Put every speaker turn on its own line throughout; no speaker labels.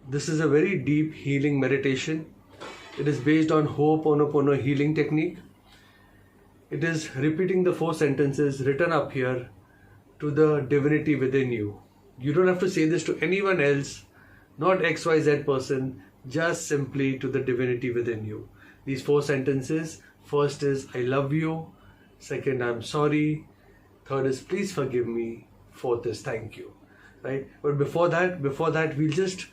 This is a very deep healing meditation. It is based on Ho'oponopono healing technique. It is repeating the 4 sentences written up here to the divinity within you. You don't have to say this to anyone else, not XYZ person, just simply to the divinity within you. These 4 sentences, first is I love you, second I'm sorry, third is please forgive me, fourth is thank you. Right? But before that, we'll just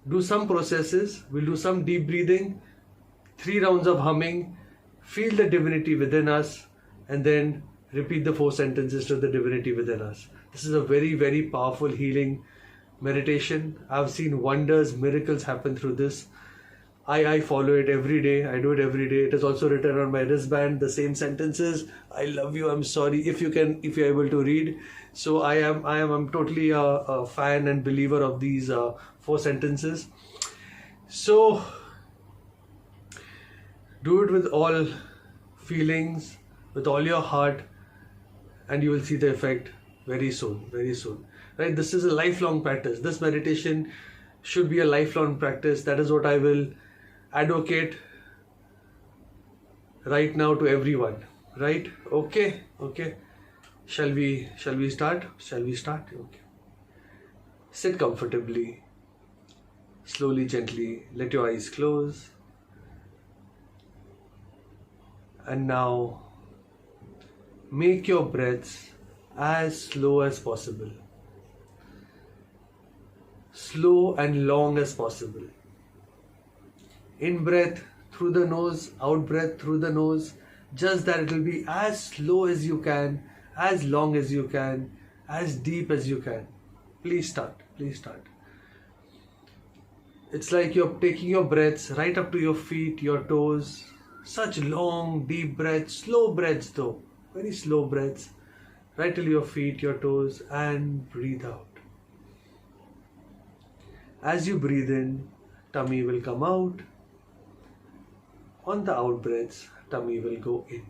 do some processes, we'll do some deep breathing, 3 rounds of humming, feel the divinity within us, and then repeat the 4 sentences to the divinity within us. This is a very, very powerful healing meditation. I've seen wonders, miracles happen through this. I follow it every day. I do it every day. It is also written on my wristband, the same sentences. I love you, I'm sorry, if you're able to read. So I'm totally a fan and believer of these 4 sentences. So do it with all feelings, with all your heart, and you will see the effect very soon, very soon. Right? This is a lifelong practice. This meditation should be a lifelong practice. That is what I will advocate right now to everyone. Right? Okay. Shall we start? Okay. Sit comfortably. Slowly, gently, let your eyes close. And now make your breaths as slow as possible. Slow and long as possible. In breath through the nose, out breath through the nose. Just that it will be as slow as you can, as long as you can, as deep as you can. Please start. It's like you're taking your breaths right up to your feet, your toes. Such long, deep breaths, slow breaths though. Very slow breaths. Right till your feet, your toes, and breathe out. As you breathe in, tummy will come out. On the out breaths, tummy will go in.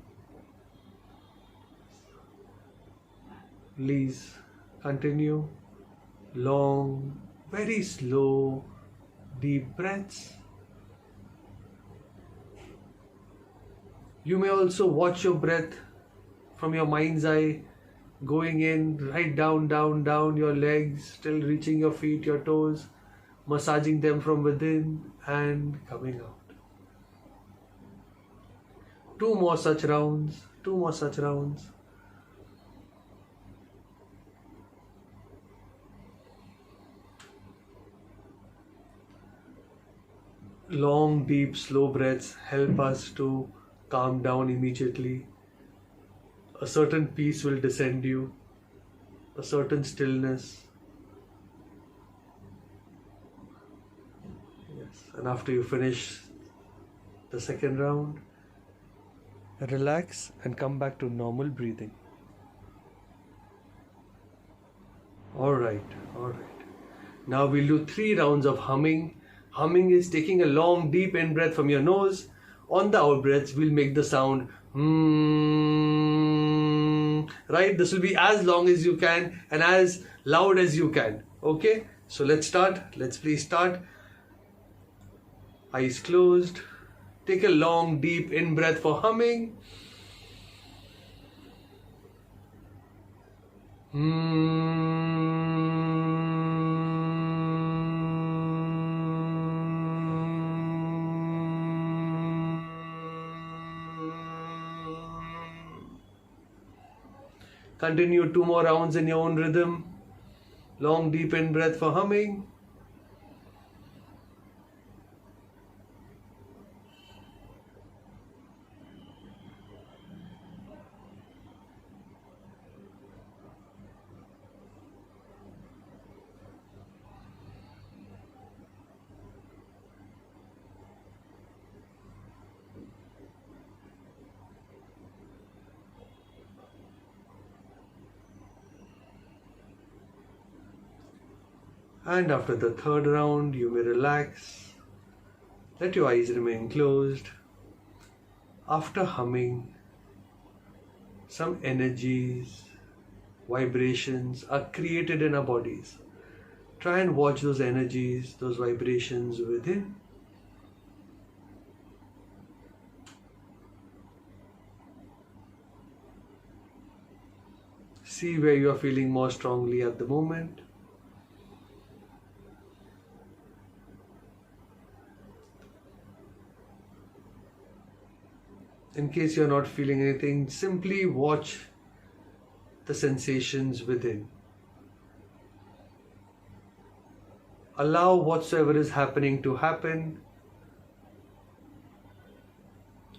Please continue. Long, very slow, deep breaths. You may also watch your breath from your mind's eye, going in right down your legs, till reaching your feet, your toes, massaging them from within and coming out. 2 more such rounds. Long, deep, slow breaths help us to calm down immediately. A certain peace will descend you, a certain stillness. Yes, and after you finish the second round, relax and come back to normal breathing. Alright. Now we'll do 3 rounds of humming. Humming is taking a long, deep in breath from your nose. On the out breaths, we'll make the sound right? This will be as long as you can and as loud as you can. Okay? So let's start. Let's please start. Eyes closed. Take a long, deep in breath for humming. Continue 2 more rounds in your own rhythm. Long, deep in breath for humming. And after the 3rd round, you may relax. Let your eyes remain closed. After humming, some energies, vibrations are created in our bodies. Try and watch those energies, those vibrations within. See where you are feeling more strongly at the moment. In case you're not feeling anything, simply watch the sensations within. Allow whatsoever is happening to happen.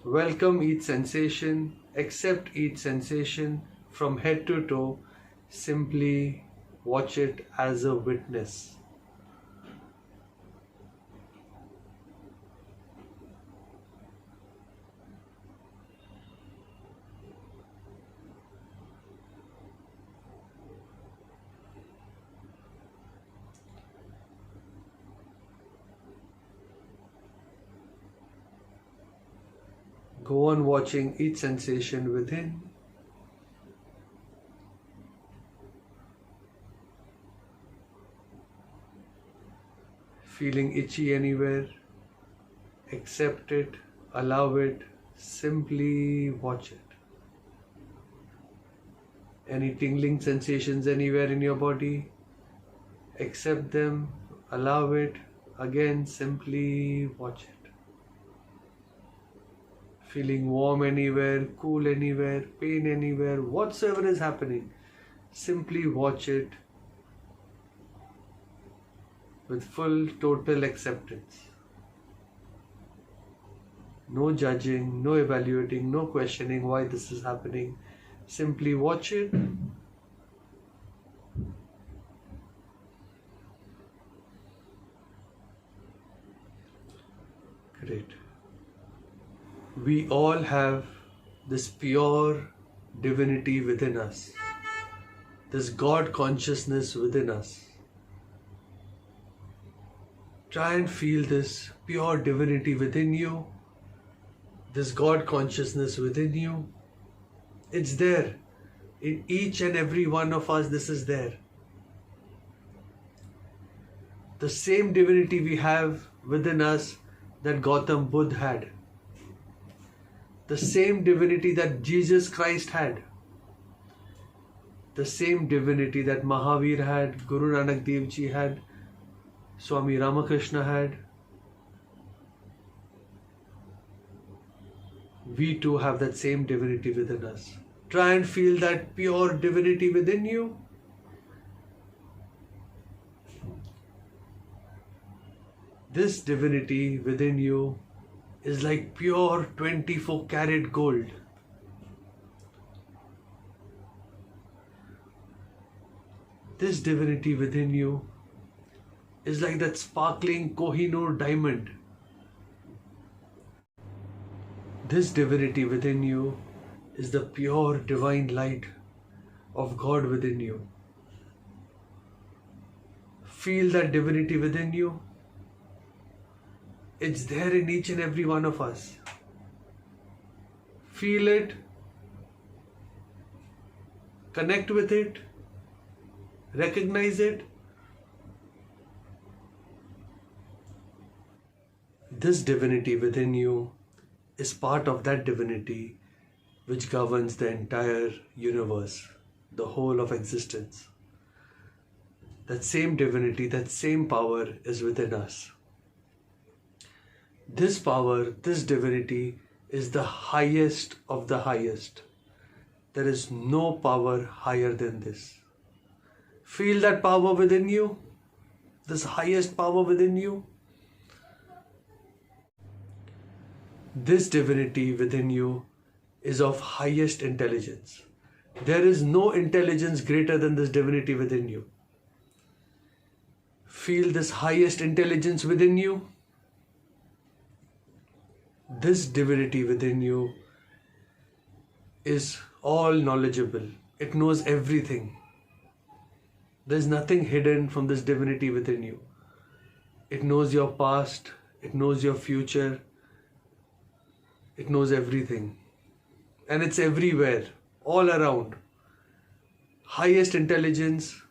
Welcome each sensation, accept each sensation from head to toe. Simply watch it as a witness. Go on watching each sensation within. Feeling itchy anywhere, accept it, allow it, simply watch it. Any tingling sensations anywhere in your body, accept them, allow it, again simply watch it. Feeling warm anywhere, cool anywhere, pain anywhere, whatsoever is happening, simply watch it with full total acceptance. No judging, no evaluating, no questioning why this is happening. Simply watch it. Great. We all have this pure divinity within us, this God consciousness within us. Try and feel this pure divinity within you, this God consciousness within you. It's there. In each and every one of us, this is there. The same divinity we have within us that Gautam Buddha had. The same divinity that Jesus Christ had. The same divinity that Mahavir had, Guru Nanak Dev Ji had, Swami Ramakrishna had. We too have that same divinity within us. Try and feel that pure divinity within you. This divinity within you is like pure 24-karat gold. This divinity within you is like that sparkling Kohinoor diamond. This divinity within you is the pure divine light of God within you. Feel that divinity within you. It's there in each and every one of us. Feel it. Connect with it. Recognize it. This divinity within you is part of that divinity which governs the entire universe, the whole of existence. That same divinity, that same power is within us. This power, this divinity is the highest of the highest. There is no power higher than this. Feel that power within you, this highest power within you. This divinity within you is of highest intelligence. There is no intelligence greater than this divinity within you. Feel this highest intelligence within you. This divinity within you is all knowledgeable. It knows everything. There is nothing hidden from this divinity within you. It knows your past. It knows your future. It knows everything. And it's everywhere, all around. Highest intelligence,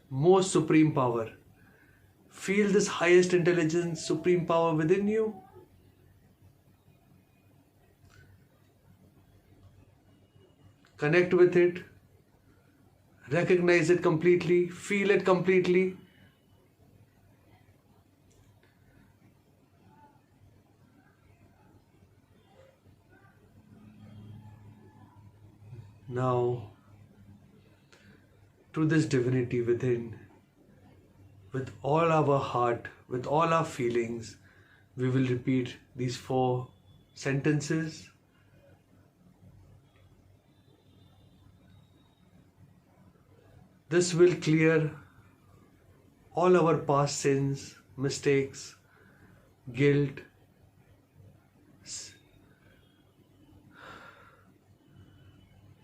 most supreme power. Feel this highest intelligence, supreme power within you. Connect with it. Recognize it completely. Feel it completely. Now, to this divinity within, with all our heart, with all our feelings, we will repeat these 4 sentences. This will clear all our past sins, mistakes, guilt,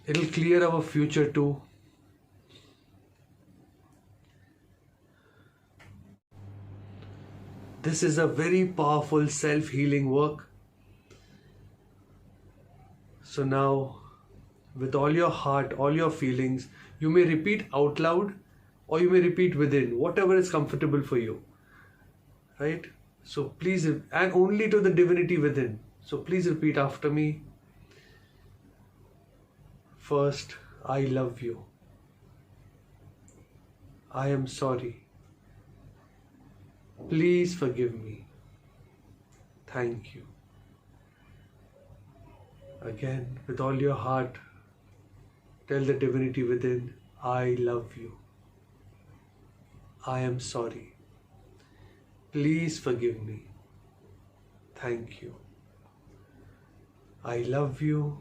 it'll clear our future too. This is a very powerful self-healing work. So now, with all your heart, all your feelings, you may repeat out loud or you may repeat within, whatever is comfortable for you. Right? So please, and only to the divinity within. So please repeat after me. First, I love you. I am sorry. Please forgive me. Thank you. Again, with all your heart, tell the divinity within, I love you. I am sorry. Please forgive me. Thank you. I love you.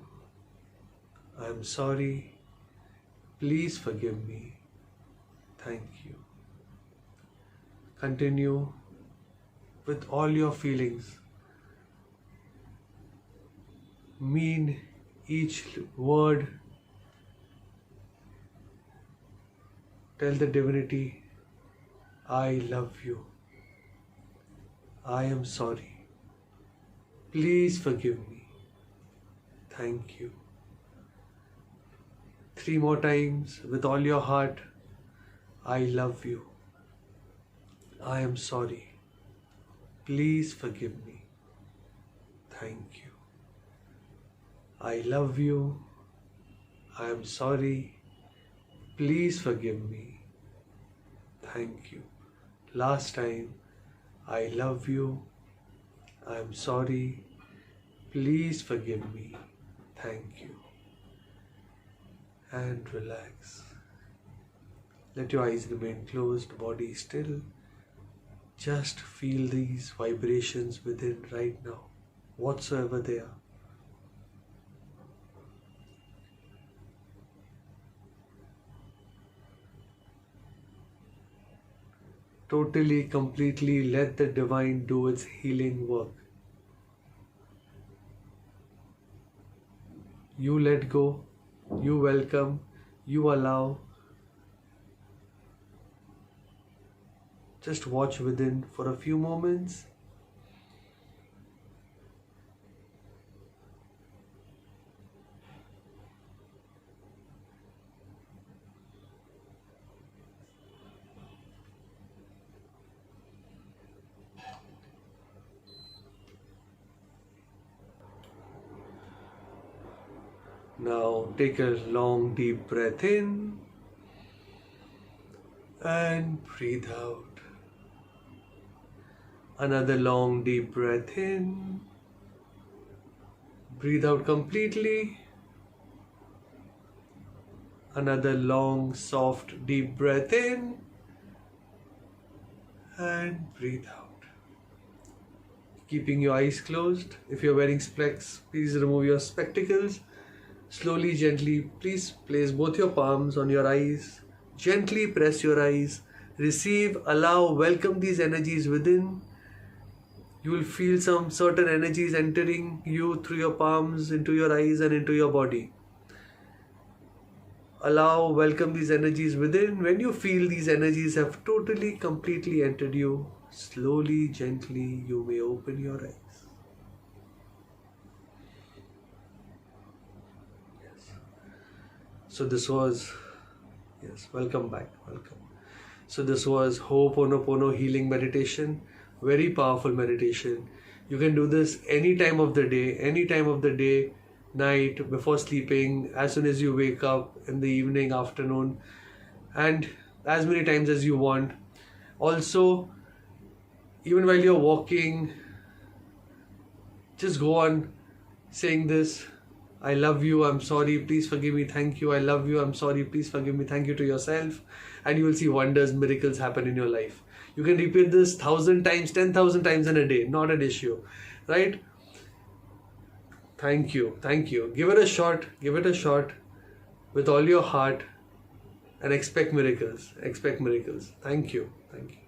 I am sorry. Please forgive me. Thank you. Continue with all your feelings. Mean each word. Tell the divinity, I love you. I am sorry. Please forgive me. Thank you. 3 more times with all your heart. I love you. I am sorry. Please forgive me. Thank you. I love you. I am sorry. Please forgive me. Thank you. Last time. I love you. I am sorry. Please forgive me. Thank you. And relax. Let your eyes remain closed, body still. Just feel these vibrations within right now, whatsoever they are. Totally, completely let the divine do its healing work. You let go, you welcome, you allow. Just watch within for a few moments. Now take a long deep breath in and breathe out. Another long deep breath in. Breathe out completely. Another long soft deep breath in and breathe out. Keeping your eyes closed. If you're wearing specs, please remove your spectacles. Slowly, gently, please place both your palms on your eyes. Gently press your eyes. Receive, allow, welcome these energies within. You will feel some certain energies entering you through your palms, into your eyes and into your body. Allow, welcome these energies within. When you feel these energies have totally, completely entered you, slowly, gently, you may open your eyes. Yes. So this was, yes, welcome back, welcome. So this was Ho'oponopono healing meditation, very powerful meditation. You can do this any time of the day, night, before sleeping, as soon as you wake up, in the evening, afternoon, and as many times as you want. Also, even while you're walking, just go on saying this: I love you, I'm sorry, please forgive me, thank you, I love you, I'm sorry, please forgive me, thank you to yourself, and you will see wonders, miracles happen in your life. You can repeat this 1,000 times, 10,000 times in a day, not an issue, right? Thank you, thank you. Give it a shot with all your heart, and expect miracles. Thank you, thank you.